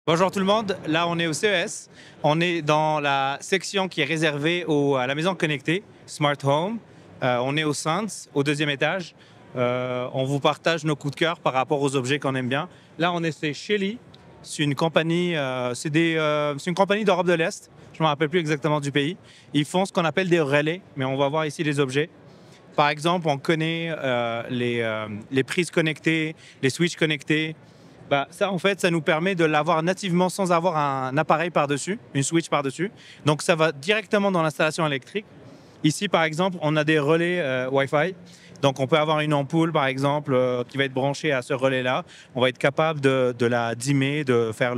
Bonjour tout le monde, là on est au CES, on est dans la section qui est réservée à la maison connectée, Smart Home. On est au Sense, au deuxième étage. On vous partage nos coups de cœur par rapport aux objets qu'on aime bien. Là on est chez Shelly, c'est une compagnie, c'est une compagnie d'Europe de l'Est, je ne me rappelle plus exactement du pays. Ils font ce qu'on appelle des relais, mais on va voir ici les objets. Par exemple, on connaît les prises connectées, les switches connectés. Bah, ça, en fait, ça nous permet de l'avoir nativement sans avoir un appareil par-dessus, une switch par-dessus. Donc, ça va directement dans l'installation électrique. Ici, par exemple, on a des relais Wi-Fi. Donc, on peut avoir une ampoule, par exemple, qui va être branchée à ce relais-là. On va être capable de la dimmer, de faire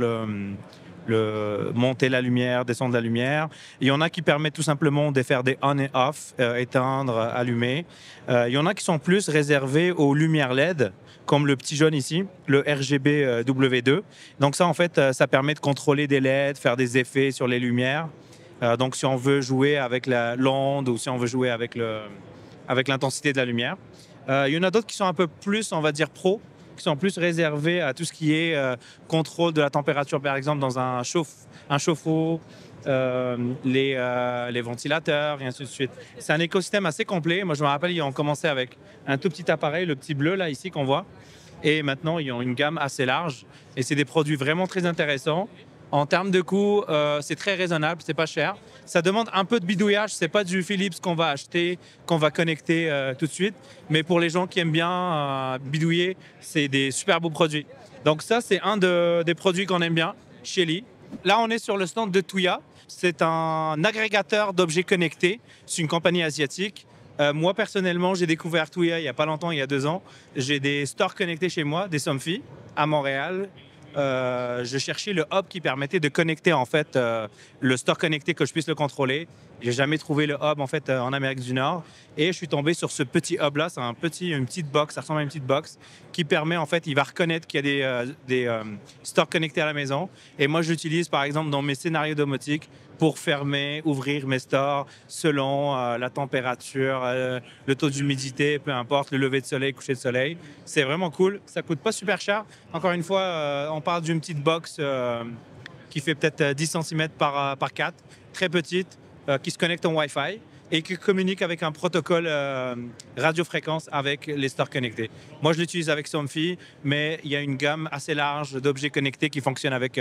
monter la lumière, descendre la lumière. Il y en a qui permettent tout simplement de faire des on et off, éteindre, allumer. Il y en a qui sont plus réservés aux lumières LED, comme le petit jaune ici, le RGB W2. Donc ça, en fait, ça permet de contrôler des LED, faire des effets sur les lumières. Donc si on veut jouer avec l'onde ou si on veut jouer avec l'intensité de la lumière. Il y en a d'autres qui sont un peu plus, on va dire, pro, qui sont plus réservés à tout ce qui est contrôle de la température, par exemple, dans un chauffe-eau, les ventilateurs, et ainsi de suite. C'est un écosystème assez complet. Moi, je me rappelle, ils ont commencé avec un tout petit appareil, le petit bleu, là, ici, qu'on voit. Et maintenant, ils ont une gamme assez large. Et c'est des produits vraiment très intéressants. En termes de coût, c'est très raisonnable, c'est pas cher. Ça demande un peu de bidouillage, c'est pas du Philips qu'on va acheter, qu'on va connecter tout de suite. Mais pour les gens qui aiment bien bidouiller, c'est des super beaux produits. Donc ça, c'est des produits qu'on aime bien, Shelly. Là, on est sur le stand de Tuya. C'est un agrégateur d'objets connectés. C'est une compagnie asiatique. Moi, personnellement, j'ai découvert Tuya il n'y a pas longtemps, il y a 2 ans. J'ai des stores connectés chez moi, des Somfy, à Montréal. Je cherchais le hub qui permettait de connecter en fait le store connecté, que je puisse le contrôler. J'ai jamais trouvé le hub en fait en Amérique du Nord et je suis tombé sur ce petit hub là. C'est une petite box, ça ressemble à une petite box qui permet en fait, il va reconnaître qu'il y a des stores connectés à la maison. Et moi, je l'utilise par exemple dans mes scénarios domotiques pour fermer, ouvrir mes stores selon la température, le taux d'humidité, peu importe, le lever de soleil, coucher de soleil. C'est vraiment cool. Ça coûte pas super cher. Encore une fois, on parle d'une petite box qui fait peut-être 10 cm par 4, très petite, qui se connecte en Wi-Fi et qui communique avec un protocole radiofréquence avec les stores connectés. Moi, je l'utilise avec Somfy, mais il y a une gamme assez large d'objets connectés qui fonctionnent avec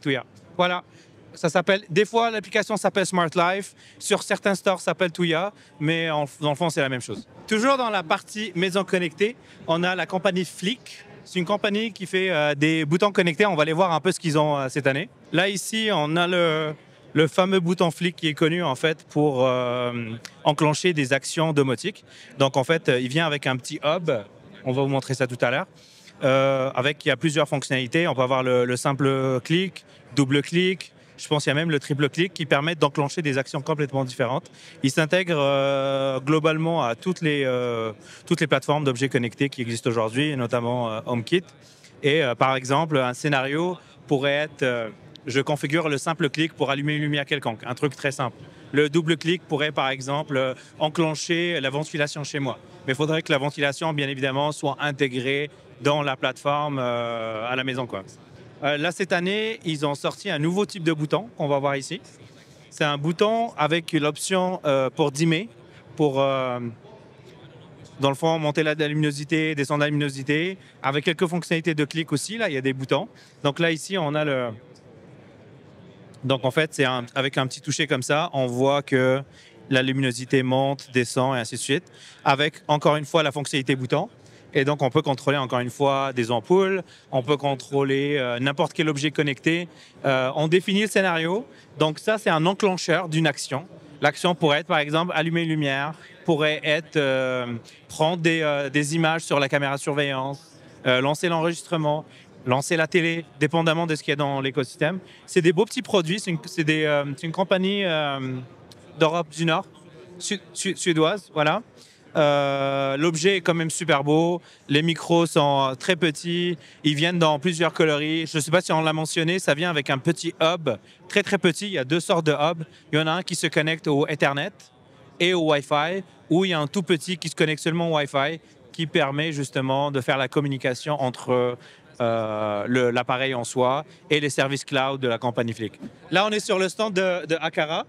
Tuya. Voilà. Ça s'appelle, des fois, l'application s'appelle Smart Life. Sur certains stores, ça s'appelle Tuya, mais dans le fond, c'est la même chose. Toujours dans la partie maison connectée, on a la compagnie Flick. C'est une compagnie qui fait des boutons connectés. On va aller voir un peu ce qu'ils ont cette année. Là, ici, on a le fameux bouton Flick qui est connu en fait pour enclencher des actions domotiques. Donc, en fait, il vient avec un petit hub. On va vous montrer ça tout à l'heure. Il y a plusieurs fonctionnalités. On peut avoir le simple clic, double clic. Je pense qu'il y a même le triple clic qui permet d'enclencher des actions complètement différentes. Il s'intègre globalement à toutes les plateformes d'objets connectés qui existent aujourd'hui, notamment HomeKit. Et par exemple, un scénario pourrait être je configure le simple clic pour allumer une lumière quelconque, un truc très simple. Le double clic pourrait par exemple enclencher la ventilation chez moi. Mais il faudrait que la ventilation, bien évidemment, soit intégrée dans la plateforme à la maison, quoi. Là, cette année, ils ont sorti un nouveau type de bouton qu'on va voir ici. C'est un bouton avec l'option pour dimmer, pour, dans le fond, monter la luminosité, descendre la luminosité, avec quelques fonctionnalités de clic aussi. Là, il y a des boutons. Donc là, ici, on a le... Donc en fait, avec un petit toucher comme ça, on voit que la luminosité monte, descend et ainsi de suite, avec encore une fois la fonctionnalité bouton. Et donc on peut contrôler encore une fois des ampoules, on peut contrôler n'importe quel objet connecté. On définit le scénario. Donc ça, c'est un enclencheur d'une action. L'action pourrait être par exemple allumer une lumière, pourrait être prendre des images sur la caméra de surveillance, lancer l'enregistrement, lancer la télé, dépendamment de ce qu'il y a dans l'écosystème. C'est des beaux petits produits. C'est une compagnie d'Europe du Nord, suédoise, voilà. L'objet est quand même super beau. Les micros sont très petits. Ils viennent dans plusieurs coloris. Je ne sais pas si on l'a mentionné, ça vient avec un petit hub, très très petit. Il y a 2 sortes de hubs. Il y en a un qui se connecte au Ethernet et au Wi-Fi, ou il y a un tout petit qui se connecte seulement au Wi-Fi, qui permet justement de faire la communication entre l'appareil en soi et les services cloud de la compagnie Flick. Là, on est sur le stand de Aqara.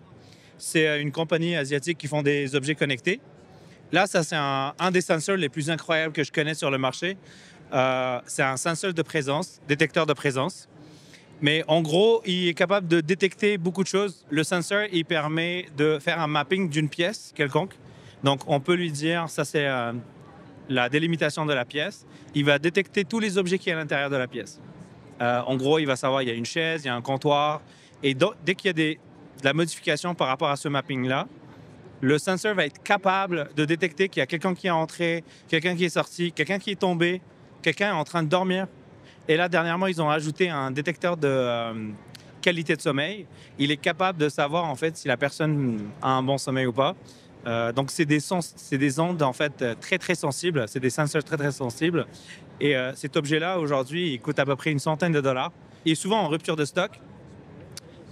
C'est une compagnie asiatique qui font des objets connectés. Là, ça, c'est un des sensors les plus incroyables que je connais sur le marché. C'est un sensor de présence, détecteur de présence. Mais en gros, il est capable de détecter beaucoup de choses. Le sensor, il permet de faire un mapping d'une pièce quelconque. Donc, on peut lui dire, ça c'est la délimitation de la pièce. Il va détecter tous les objets qui sont à l'intérieur de la pièce. En gros, il va savoir, il y a une chaise, il y a un comptoir. Et dès qu'il y a de la modification par rapport à ce mapping-là, le sensor va être capable de détecter qu'il y a quelqu'un qui est entré, quelqu'un qui est sorti, quelqu'un qui est tombé, quelqu'un est en train de dormir. Et là, dernièrement, ils ont ajouté un détecteur de qualité de sommeil. Il est capable de savoir en fait si la personne a un bon sommeil ou pas. Donc, c'est des ondes en fait très très sensibles. C'est des sensors très très sensibles. Et cet objet-là, aujourd'hui, il coûte à peu près $100. Il est souvent en rupture de stock.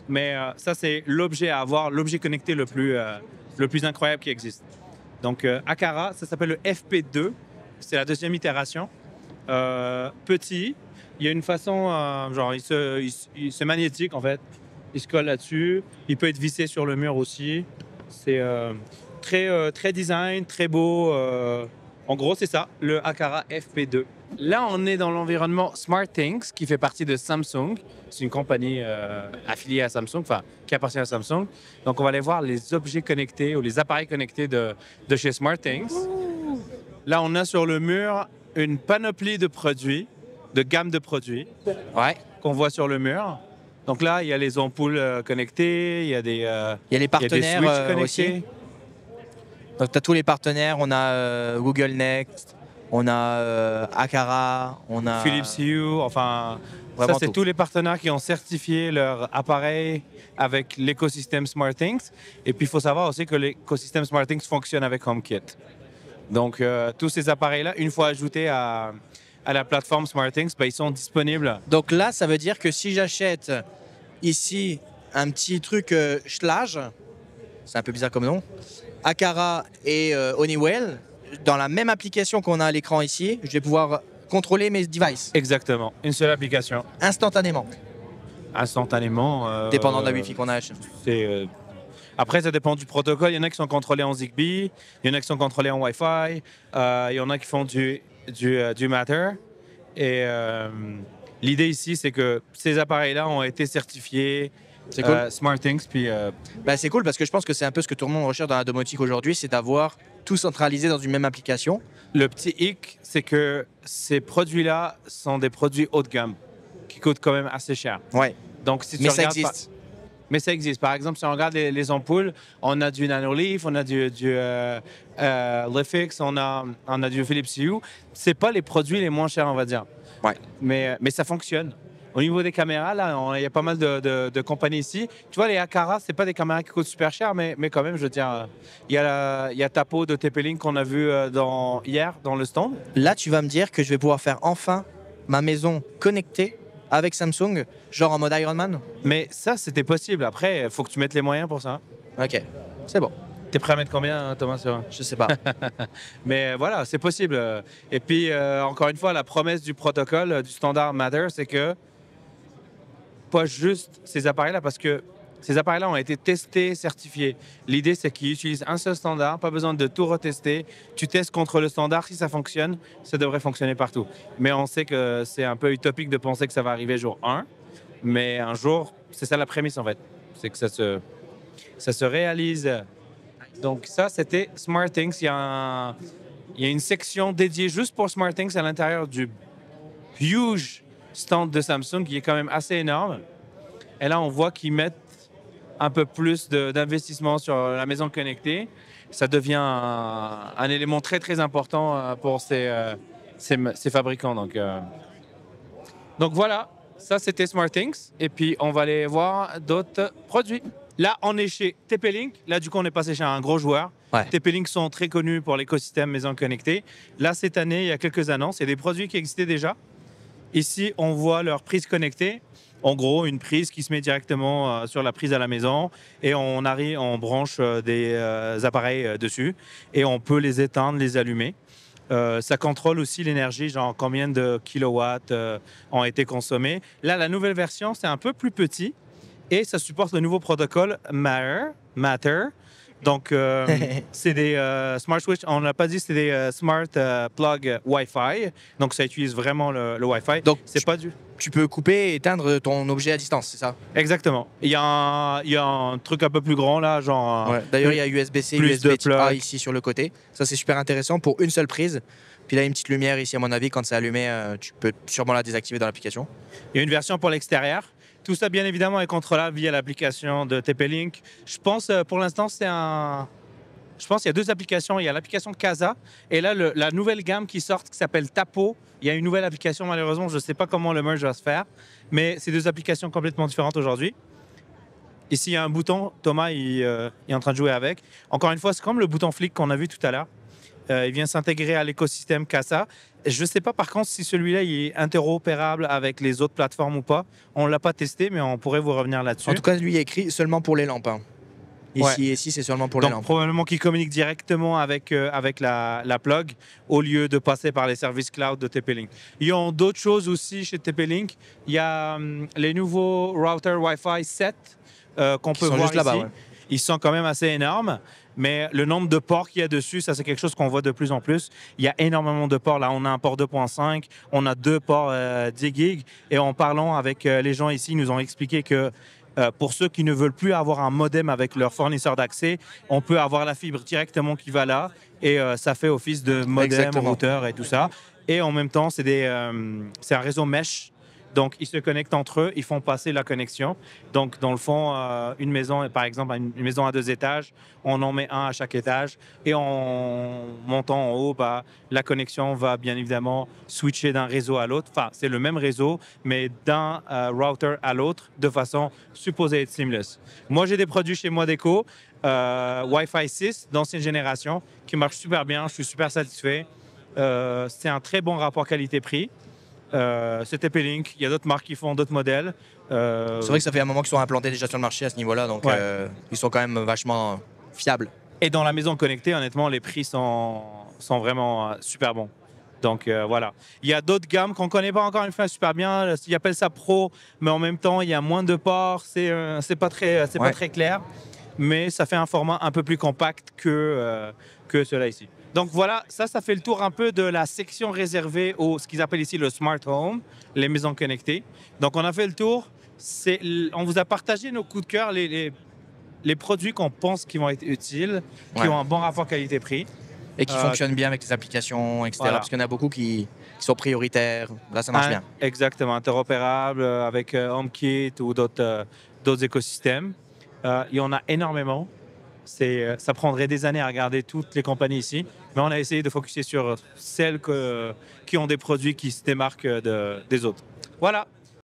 Mais ça, c'est l'objet à avoir, l'objet connecté le plus incroyable qui existe. Donc, Aqara, ça s'appelle le FP2. C'est la deuxième itération. Petit. Il y a une façon, genre, c'est magnétique en fait. Il se colle là-dessus. Il peut être vissé sur le mur aussi. C'est très design, très beau. En gros, c'est ça, le Aqara FP2. Là, on est dans l'environnement SmartThings, qui fait partie de Samsung. C'est une compagnie affiliée à Samsung, enfin, qui appartient à Samsung. Donc, on va aller voir les objets connectés ou les appareils connectés de chez SmartThings. Là, on a sur le mur une panoplie de produits, de gamme de produits, qu'on voit sur le mur. Donc là, il y a les ampoules connectées, il y a des il y a les partenaires switches connectés. aussi. Donc, tu as tous les partenaires. On a Google Next, on a Aqara, on a Philips Hue, enfin, vraiment ça, c'est tout. tous les partenaires qui ont certifié leur appareil avec l'écosystème SmartThings. Et puis, il faut savoir aussi que l'écosystème SmartThings fonctionne avec HomeKit. Donc, tous ces appareils-là, une fois ajoutés à la plateforme SmartThings, ben, ils sont disponibles. Donc là, ça veut dire que si j'achète ici un petit truc Schlage, c'est un peu bizarre comme nom, Aqara et Honeywell, dans la même application qu'on a à l'écran ici, je vais pouvoir contrôler mes devices Exactement. Une seule application. instantanément, Instantanément. dépendant de la Wi-Fi qu'on a. Après, ça dépend du protocole. Il y en a qui sont contrôlés en Zigbee, il y en a qui sont contrôlés en Wi-Fi, il y en a qui font du Matter. Et l'idée ici, c'est que ces appareils-là ont été certifiés C'est cool. SmartThings. Puis, C'est cool parce que je pense que c'est un peu ce que tout le monde recherche dans la domotique aujourd'hui, c'est d'avoir tout centralisé dans une même application. le petit hic, c'est que ces produits-là sont des produits haut de gamme qui coûtent quand même assez cher. Ouais. Donc, si tu Mais ça regardes existe. Mais ça existe. Par exemple, si on regarde les ampoules, on a du Nanoleaf, on a du Lifix, on a du Philips Hue. C'est pas les produits les moins chers, on va dire. Ouais. Mais ça fonctionne. Au niveau des caméras, là, il y a pas mal de compagnies ici. Tu vois, les Aqara, c'est pas des caméras qui coûtent super cher, mais quand même, je veux dire, il y a Tapo de TP-Link qu'on a vu hier dans le stand. Là, tu vas me dire que je vais pouvoir faire enfin ma maison connectée avec Samsung, genre en mode Iron Man. Mais ça, c'était possible. Après, il faut que tu mettes les moyens pour ça. Ok, c'est bon. T'es prêt à mettre combien, Thomas, sur... Je sais pas. Mais voilà, c'est possible. Et puis, encore une fois, la promesse du protocole, du standard Matter, c'est que pas juste ces appareils-là, parce que ces appareils-là ont été testés, certifiés. L'idée, c'est qu'ils utilisent un seul standard, pas besoin de tout retester. Tu testes contre le standard, si ça fonctionne, ça devrait fonctionner partout. Mais on sait que c'est un peu utopique de penser que ça va arriver jour 1. Mais un jour, c'est ça la prémisse, en fait. C'est que ça se réalise. Donc ça, c'était SmartThings. Il y a une section dédiée juste pour SmartThings à l'intérieur du huge stand de Samsung qui est quand même assez énorme. Et là, on voit qu'ils mettent un peu plus d'investissement sur la maison connectée. Ça devient un élément très, très important pour ces fabricants. Donc voilà, ça, c'était SmartThings. Et puis, on va aller voir d'autres produits. Là, on est chez TP-Link. Là, du coup, on est passé chez un gros joueur. Ouais. TP-Link sont très connus pour l'écosystème maison connectée. Là, cette année, il y a quelques annonces. Il y a des produits qui existaient déjà. Ici, on voit leur prise connectée. En gros, une prise qui se met directement sur la prise à la maison et on branche des appareils dessus et on peut les éteindre, les allumer. Ça contrôle aussi l'énergie, genre combien de kilowatts ont été consommés. Là, la nouvelle version, c'est un peu plus petit et ça supporte le nouveau protocole Matter. Donc, c'est des smart switch. On n'a pas dit que c'est des smart plug Wi-Fi. Donc, ça utilise vraiment le Wi-Fi. Donc, c'est pas du. Tu peux couper et éteindre ton objet à distance, c'est ça? Exactement. Il y a un truc un peu plus grand là, genre. Ouais. D'ailleurs, il y a USB-C, plus USB de type A plugs. ici sur le côté. Ça, c'est super intéressant pour une seule prise. Puis là, une petite lumière ici, à mon avis, quand c'est allumé, tu peux sûrement la désactiver dans l'application. Il y a une version pour l'extérieur. Tout ça, bien évidemment, est contrôlable via l'application de TP-Link. Je pense, pour l'instant, je pense qu'il y a deux applications. Il y a l'application Casa et là, la nouvelle gamme qui sort qui s'appelle Tapo. Il y a une nouvelle application, malheureusement, je ne sais pas comment le merge va se faire, mais c'est deux applications complètement différentes aujourd'hui. Ici, il y a un bouton. Thomas il est en train de jouer avec. Encore une fois, c'est comme le bouton flic qu'on a vu tout à l'heure. Il vient s'intégrer à l'écosystème Casa. Je ne sais pas par contre si celui-là est interopérable avec les autres plateformes ou pas. On ne l'a pas testé, mais on pourrait vous revenir là-dessus. En tout cas, lui, il est écrit seulement pour les lampes. Hein. Ici, c'est seulement pour les Donc, lampes. probablement qu'il communique directement avec la plug au lieu de passer par les services cloud de TP-Link. Il y a d'autres choses aussi chez TP-Link. Il y a les nouveaux routers Wi-Fi 7 qu'on peut voir là-bas, ici. ouais. Ils sont quand même assez énormes, mais le nombre de ports qu'il y a dessus, ça c'est quelque chose qu'on voit de plus en plus. Il y a énormément de ports. Là, on a un port 2.5, on a deux ports 10 gigs. Et en parlant avec les gens ici, ils nous ont expliqué que pour ceux qui ne veulent plus avoir un modem avec leur fournisseur d'accès, on peut avoir la fibre directement qui va là et ça fait office de modem, Exactement. routeur et tout ça. Et en même temps, c'est un réseau mesh. Donc, ils se connectent entre eux, ils font passer la connexion. Donc, dans le fond, une maison, par exemple, une maison à 2 étages, on en met un à chaque étage. Et en montant en haut, la connexion va bien évidemment switcher d'un réseau à l'autre. Enfin, c'est le même réseau, mais d'un router à l'autre de façon supposée être seamless. Moi, j'ai des produits chez Modeco, Wi-Fi 6 d'ancienne génération, qui marchent super bien. Je suis super satisfait. C'est un très bon rapport qualité-prix. C'est TP-Link, il y a d'autres marques qui font d'autres modèles. C'est vrai que ça fait un moment qu'ils sont implantés déjà sur le marché à ce niveau-là, donc ils sont quand même vachement fiables. Et dans la maison connectée, honnêtement, les prix sont vraiment super bons. Donc voilà. Il y a d'autres gammes qu'on ne connaît pas encore une fois super bien. Ils appellent ça Pro, mais en même temps, il y a moins de ports. C'est pas très clair. Mais ça fait un format un peu plus compact que ceux-là ici. Donc voilà, ça fait le tour un peu de la section réservée ce qu'ils appellent ici le Smart Home, les maisons connectées. Donc on a fait le tour. On vous a partagé nos coups de cœur, les produits qu'on pense qui vont être utiles, qui ont un bon rapport qualité-prix. Et qui fonctionnent bien avec les applications, etc. Voilà. Parce qu'il y en a beaucoup qui sont prioritaires. Là, ça marche bien. Exactement, interopérable avec HomeKit ou d'autres écosystèmes. Il y en a énormément. Ça prendrait des années à regarder toutes les compagnies ici, mais on a essayé de focuser sur celles qui ont des produits qui se démarquent des autres. Voilà.